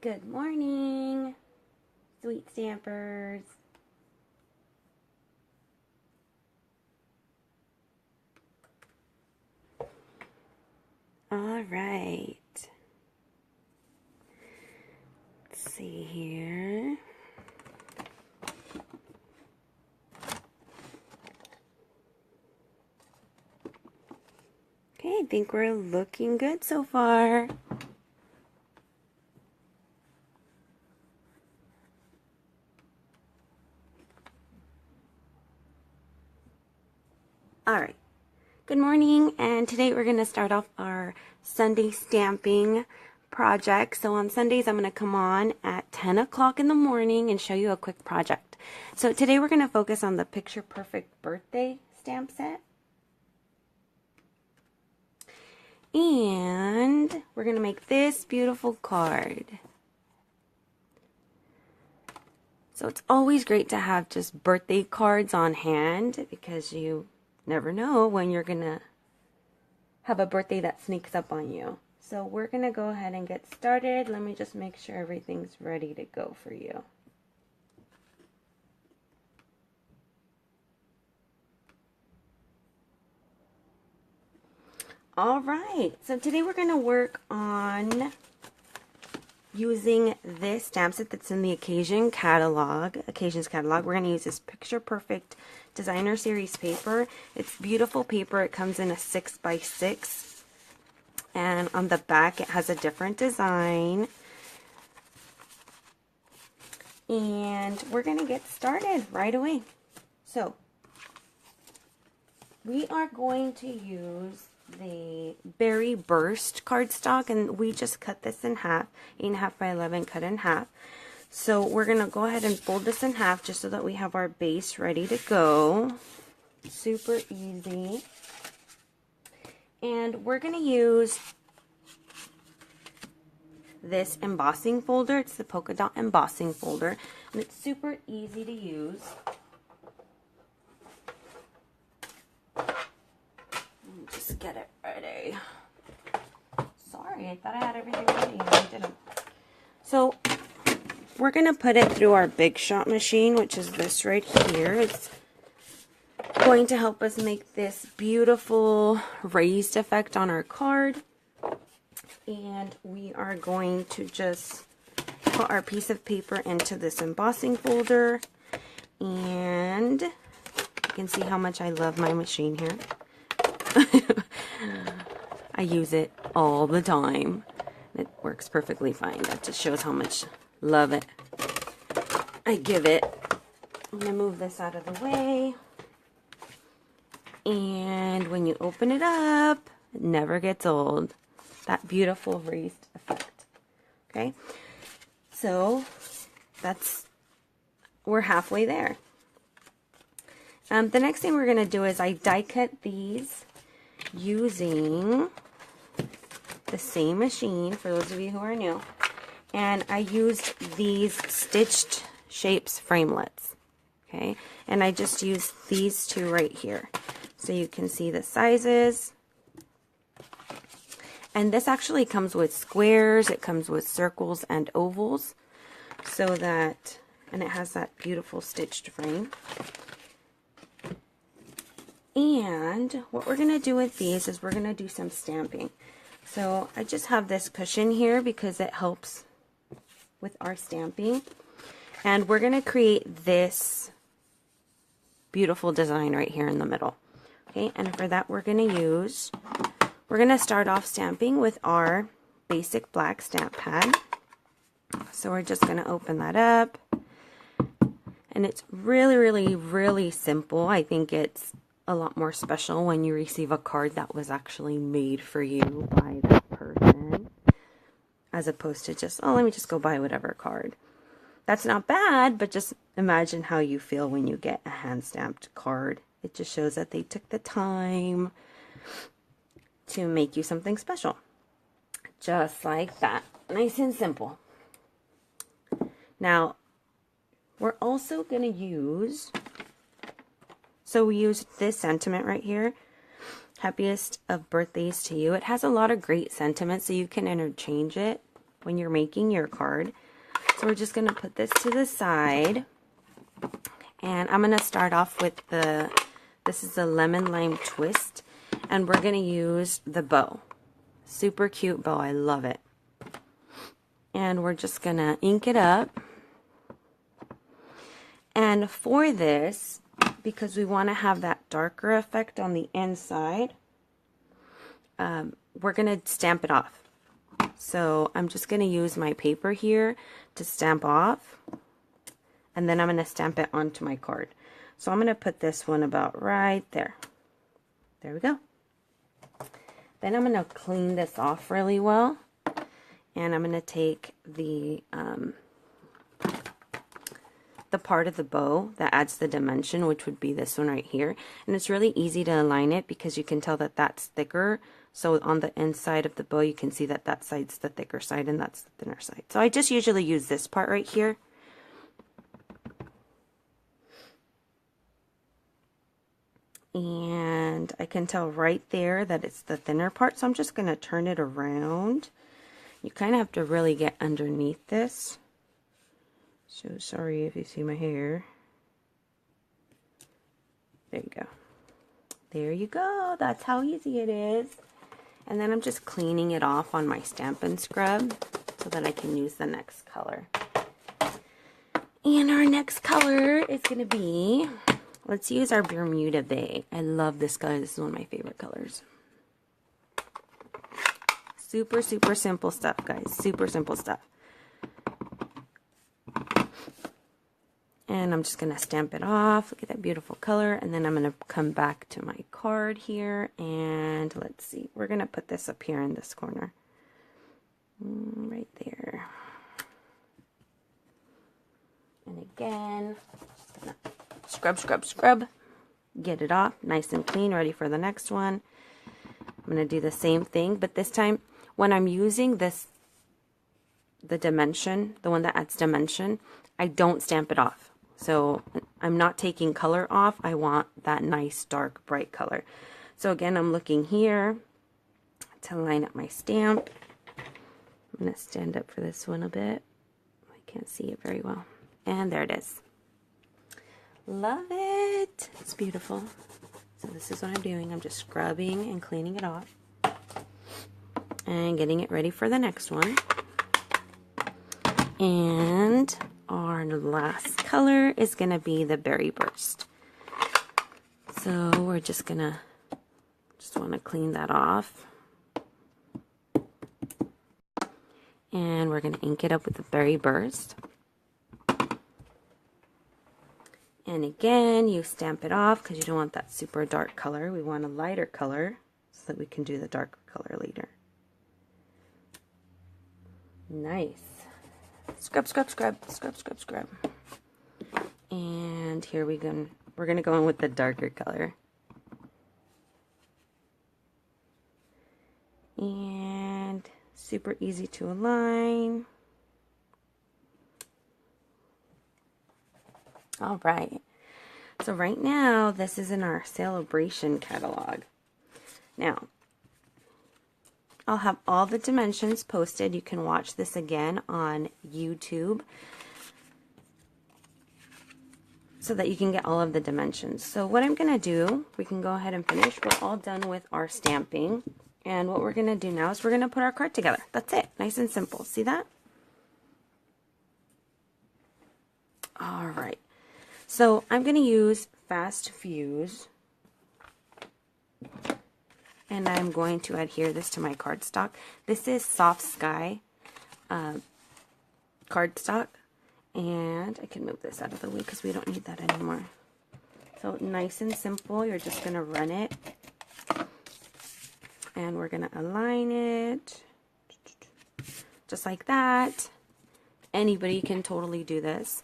Good morning, sweet stampers. All right. Let's see here. Okay, I think we're looking good so far. All right. Good morning, and today we're going to start off our Sunday stamping project. So on Sundays, I'm going to come on at 10 o'clock in the morning and show you a quick project. So today we're going to focus on the Picture Perfect birthday stamp set. And we're going to make this beautiful card. So it's always great to have just birthday cards on hand because you never know when you're going to have a birthday that sneaks up on you. So we're going to go ahead and get started. Let me just make sure everything's ready to go for you. All right, so today we're going to work on using this stamp set that's in the Occasions catalog. We're going to use this Picture Perfect Designer Series paper. It's beautiful paper. It comes in a 6x6, and on the back it has a different design. And we're going to get started right away. So we are going to use the Berry Burst cardstock, and we just cut this in half, 8.5 by 11 cut in half. So we're going to go ahead and fold this in half just so that we have our base ready to go. Super easy. And we're going to use this embossing folder. It's the polka dot embossing folder, and it's super easy to use. Just get it ready. Sorry, I thought I had everything ready and I didn't. So we're going to put it through our Big Shot machine, which is this right here. It's going to help us make this beautiful raised effect on our card. And we are going to just put our piece of paper into this embossing folder. And you can see how much I love my machine here. I use it all the time. It works perfectly fine. That just shows how much love I give it. I'm going to move this out of the way. And when you open it up, it never gets old. That beautiful raised effect. Okay? So we're halfway there. The next thing we're going to do is I die cut these using the same machine, for those of you who are new, and I used these Stitched Shapes framelits. Okay, and I just used these two right here so you can see the sizes. And this actually comes with squares, it comes with circles and ovals, so that, and it has that beautiful stitched frame. And what we're going to do with these is we're going to do some stamping. So I just have this cushion here because it helps with our stamping. And we're going to create this beautiful design right here in the middle. Okay, and for that we're going to start off stamping with our basic black stamp pad. So we're just going to open that up. And it's really, really, really simple. I think it's a lot more special when you receive a card that was actually made for you by that person, as opposed to just, oh, let me just go buy whatever card. That's not bad, but just imagine how you feel when you get a hand-stamped card. It just shows that they took the time to make you something special. Just like that. Nice and simple. Now, we're also going to use, so we used this sentiment right here, happiest of birthdays to you. It has a lot of great sentiments, so you can interchange it when you're making your card. So we're just going to put this to the side. And I'm going to start off with this is a lemon lime twist. And we're going to use the bow. Super cute bow. I love it. And we're just going to ink it up. And for this, because we want to have that darker effect on the inside, we're going to stamp it off. So I'm just going to use my paper here to stamp off. And then I'm going to stamp it onto my card. So I'm going to put this one about right there. There we go. Then I'm going to clean this off really well. And I'm going to take the part of the bow that adds the dimension, which would be this one right here. And it's really easy to align it because you can tell that that's thicker. So on the inside of the bow, you can see that that side's the thicker side and that's the thinner side. So I just usually use this part right here. And I can tell right there that it's the thinner part, so I'm just going to turn it around. You kind of have to really get underneath this. So sorry if you see my hair. There you go. There you go. That's how easy it is. And then I'm just cleaning it off on my Stampin' Scrub so that I can use the next color. And our next color is going to be... Let's use our Bermuda Bay. I love this color. This is one of my favorite colors. Super, super simple stuff, guys. Super simple stuff. And I'm just going to stamp it off. Look at that beautiful color. And then I'm going to come back to my card here. And let's see. We're going to put this up here in this corner. Right there. And again, just going to scrub, scrub, scrub. Get it off nice and clean, ready for the next one. I'm going to do the same thing, but this time when I'm using this, the dimension, the one that adds dimension, I don't stamp it off. So I'm not taking color off. I want that nice, dark, bright color. So again, I'm looking here to line up my stamp. I'm going to stand up for this one a bit. I can't see it very well. And there it is. Love it. It's beautiful. So this is what I'm doing. I'm just scrubbing and cleaning it off and getting it ready for the next one. And our last color is going to be the Berry Burst. So we're just want to clean that off. And we're going to ink it up with the Berry Burst. And again, you stamp it off because you don't want that super dark color. We want a lighter color so that we can do the darker color later. Nice. Scrub, scrub, scrub, scrub, scrub, scrub. And here we're going to go in with the darker color. And super easy to align. All right, so right now this is in our celebration catalog. Now, I'll have all the dimensions posted. You can watch this again on YouTube so that you can get all of the dimensions. So what I'm going to do, we can go ahead and finish. We're all done with our stamping. And what we're going to do now is we're going to put our card together. That's it. Nice and simple. See that? All right. So I'm going to use Fast Fuse, and I'm going to adhere this to my cardstock. This is Soft Sky cardstock, and I can move this out of the way because we don't need that anymore. So nice and simple, you're just going to run it, and we're going to align it, just like that. Anybody can totally do this.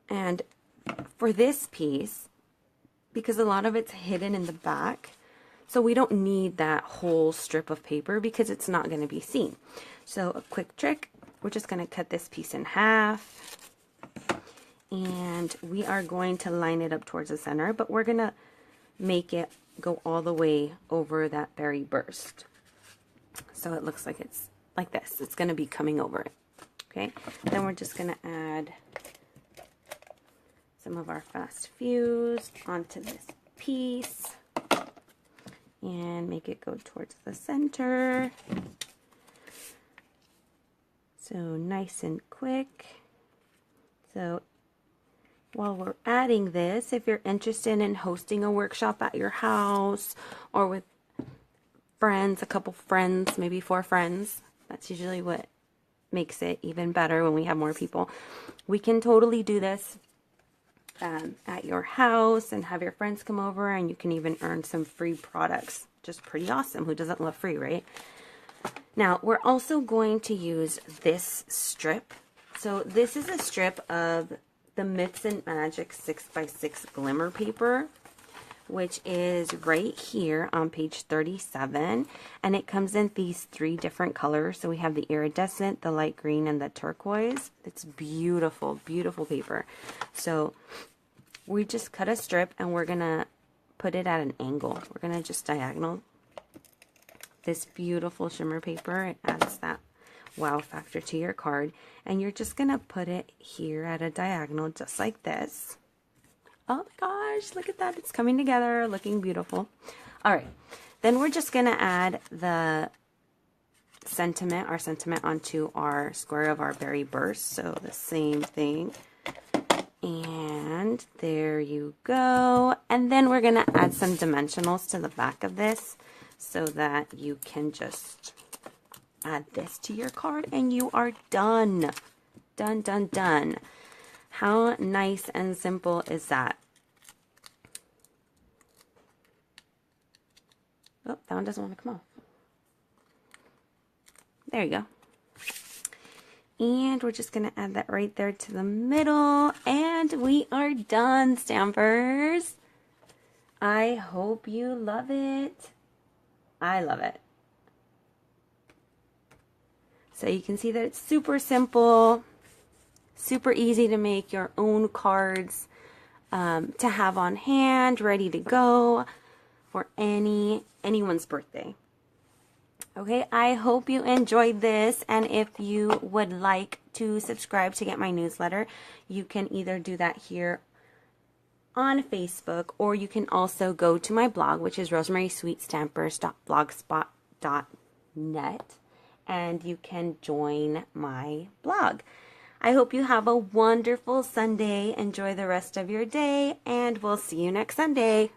And for this piece, because a lot of it's hidden in the back, so we don't need that whole strip of paper because it's not going to be seen. So a quick trick, we're just going to cut this piece in half, and we are going to line it up towards the center, but we're going to make it go all the way over that Berry Burst. So it looks like it's like this. It's going to be coming over it. Okay, then we're just going to add some of our Fast Fuse onto this piece and make it go towards the center. So nice and quick. So while we're adding this, if you're interested in hosting a workshop at your house or with friends, a couple friends, maybe 4 friends, that's usually what makes it even better when we have more people. We can totally do this at your house and have your friends come over, and you can even earn some free products. Just pretty awesome. Who doesn't love free, right? Now, we're also going to use this strip. So this is a strip of the Myths and Magic 6x6 glimmer paper, which is right here on page 37. And it comes in these 3 different colors. So we have the iridescent, the light green, and the turquoise. It's beautiful, beautiful paper. So we just cut a strip and we're going to put it at an angle. We're going to just diagonal this beautiful shimmer paper. It adds that wow factor to your card. And you're just going to put it here at a diagonal just like this. Oh my gosh, look at that. It's coming together, looking beautiful. All right, then we're just going to add the sentiment, our sentiment, onto our square of our berry burst. So the same thing. And there you go. And then we're going to add some dimensionals to the back of this so that you can just add this to your card and you are done. Done, done, done. How nice and simple is that? Oh, that one doesn't want to come off. There you go. And we're just going to add that right there to the middle. And we are done, Stampers. I hope you love it. I love it. So you can see that it's super simple, super easy to make your own cards to have on hand, ready to go for anyone's birthday. Okay, I hope you enjoyed this, and if you would like to subscribe to get my newsletter, you can either do that here on Facebook, or you can also go to my blog, which is rosemarysweetstampers.blogspot.net, and you can join my blog. I hope you have a wonderful Sunday. Enjoy the rest of your day, and we'll see you next Sunday.